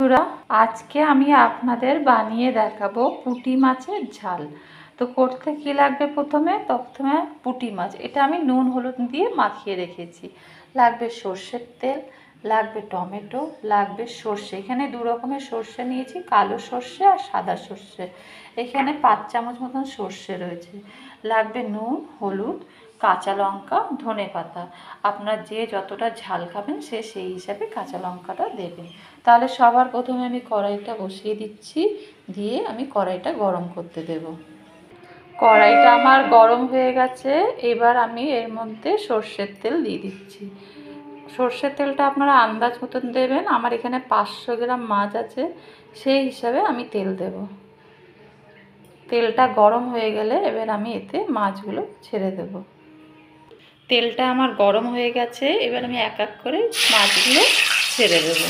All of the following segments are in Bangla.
বন্ধুরা, আজকে আমি আপনাদের বানিয়ে দেখাবো পুঁটি মাছের ঝাল। তো করতে কি লাগবে, প্রথমে পুঁটি মাছ, এটা আমি নুন হলুদ দিয়ে মাখিয়ে রেখেছি। লাগবে সর্ষের তেল, লাগবে টমেটো, লাগবে সর্ষে। এখানে দু রকমের সর্ষে নিয়েছি, কালো সর্ষে আর সাদা সর্ষে। এখানে 5 চামচ মতন সর্ষে রয়েছে। লাগবে নুন, হলুদ, কাঁচা লঙ্কা, ধনেপাতা। আপনার যে যতটা ঝাল খাবেন সে সেই হিসাবে কাঁচা লঙ্কাটা দেবেন। তাহলে সবার প্রথমে আমি কড়াইটা বসিয়ে দিচ্ছি, দিয়ে আমি কড়াইটা গরম করতে দেব। কড়াইটা আমার গরম হয়ে গেছে। এবার আমি এর মধ্যে সর্ষের তেল দিয়ে দিচ্ছি। সর্ষের তেলটা আপনারা আন্দাজ মতন দেবেন। আমার এখানে 500 গ্রাম মাছ আছে, সেই হিসাবে আমি তেল দেব। তেলটা গরম হয়ে গেলে এবার আমি এতে মাছগুলো ছেড়ে দেব। তেলটা আমার গরম হয়ে গেছে, এবার আমি এক এক করে মাছগুলো ছেড়ে দেব।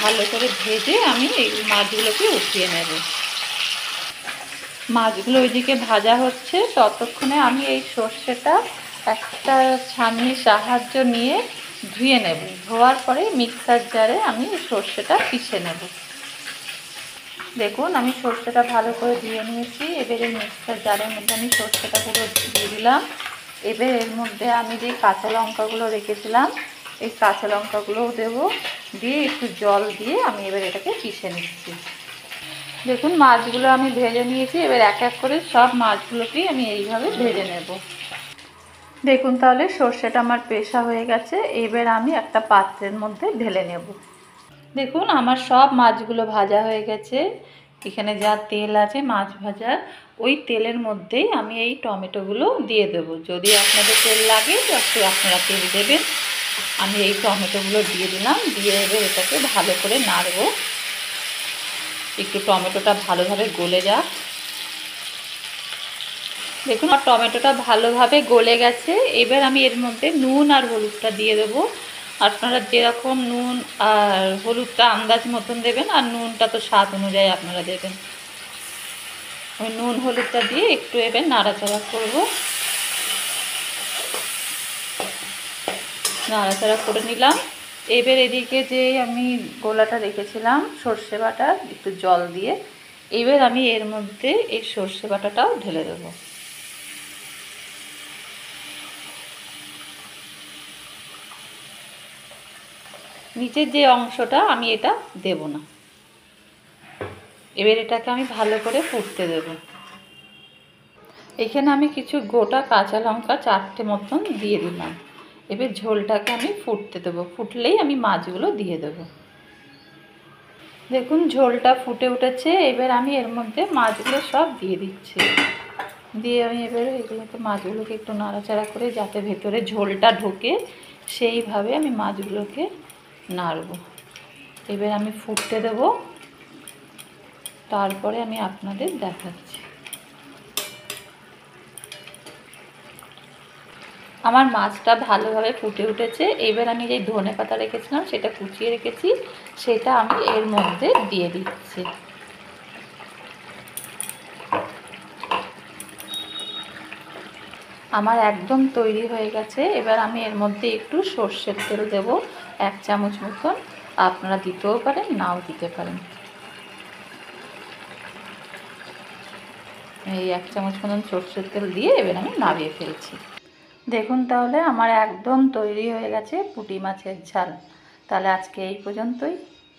ভালো করে ভেজে আমি এই মাছগুলোকে উঠিয়ে নেব। মাছগুলো ওইদিকে ভাজা হচ্ছে, ততক্ষণে আমি এই সর্ষেটা একটা ছাঁকনির সাহায্য নিয়ে ধুয়ে নেব। ধোয়ার পরে মিক্সার জারে আমি সর্ষেটা পিষে নেব। দেখুন, আমি সর্ষেটা ভালো করে ধুয়ে নিয়েছি। এবার এই মিক্সার জারের মধ্যে আমি সর্ষেটা পুরো দিয়ে দিলাম। এবার এর মধ্যে আমি যে কাঁচা লঙ্কাগুলো রেখেছিলাম, এই কাঁচা লঙ্কাগুলোও দেবো, দিয়ে একটু জল দিয়ে আমি এবার এটাকে পিষে নিচ্ছি। দেখুন, মাছগুলো আমি ভেজে নিয়েছি। এবার এক এক করে সব মাছগুলোকেই আমি এইভাবে ভেজে নেব। দেখুন, তাহলে সর্ষেটা আমার পেষা হয়ে গেছে। এবার আমি একটা পাত্রের মধ্যে ঢেলে নেব। দেখুন, আমার সব মাছগুলো ভাজা হয়ে গেছে। এখানে যা তেল আছে মাছ ভাজার, ওই তেলের মধ্যেই আমি এই টমেটোগুলো দিয়ে দেব। যদি আপনাদের তেল লাগে একটু আপনারা তেল দেবেন। আমি এই টমেটোগুলো দিয়ে দিলাম, দিয়ে এবার এটাকে ভালো করে নাড়ব। একটু টমেটোটা ভালোভাবে গলে যাক। দেখুন, আমার টমেটোটা ভালোভাবে গলে গেছে। এবার আমি এর মধ্যে নুন আর হলুদটা দিয়ে দেবো। আপনারা যেরকম নুন আর হলুদটা আন্দাজ মতন দেবেন, আর নুনটা তো স্বাদ অনুযায়ী আপনারা দেবেন। আমি নুন হলুদটা দিয়ে একটু এবার নাড়াচাড়া করব। নাড়াচাড়া করে নিলাম। এবার এদিকে যে আমি গোলাটা রেখেছিলাম সর্ষে বাটার, একটু জল দিয়ে এবার আমি এর মধ্যে এই সর্ষে বাটাটাও ঢেলে দেবো। নিচের যে অংশটা আমি এটা দেব না। এবার এটাকে আমি ভালো করে ফুটতে দেব। এখানে আমি কিছু গোটা কাঁচা লঙ্কা 4টে মতন দিয়ে দিলাম। এবার ঝোলটাকে আমি ফুটতে দেবো। ফুটলেই আমি মাছগুলো দিয়ে দেব। দেখুন, ঝোলটা ফুটে উঠেছে। এবার আমি এর মধ্যে মাছগুলো সব দিয়ে দিচ্ছি। দিয়ে আমি এবারে এগুলোকে মাছগুলোকে একটু নাড়াচাড়া করে, যাতে ভেতরে ঝোলটা ঢোকে সেইভাবে আমি মাছগুলোকে নাড়ব। এবার আমি ফুটতে দেব, তারপরে আমি আপনাদের দেখাচ্ছি। আমার মাছটা ভালোভাবে ফুটে উঠেছে। এবার আমি যে ধনেপাতা রেখেছিলাম, সেটা কুচিয়ে রেখেছি, সেটা আমি এর মধ্যে দিয়ে দিচ্ছি। আমার একদম তৈরি হয়ে গেছে। এবার আমি এর মধ্যে একটু সর্ষের তেল দেব, 1 চামচ মতন। আপনারা দিতেও পারেন, নাও দিতে পারেন। এই 1 চামচ মতন সর্ষের তেল দিয়ে এবার আমি নামিয়ে ফেলছি। দেখুন, তাহলে আমার একদম তৈরি হয়ে গেছে পুঁটি মাছের ঝাল। তাহলে আজকে এই পর্যন্তই।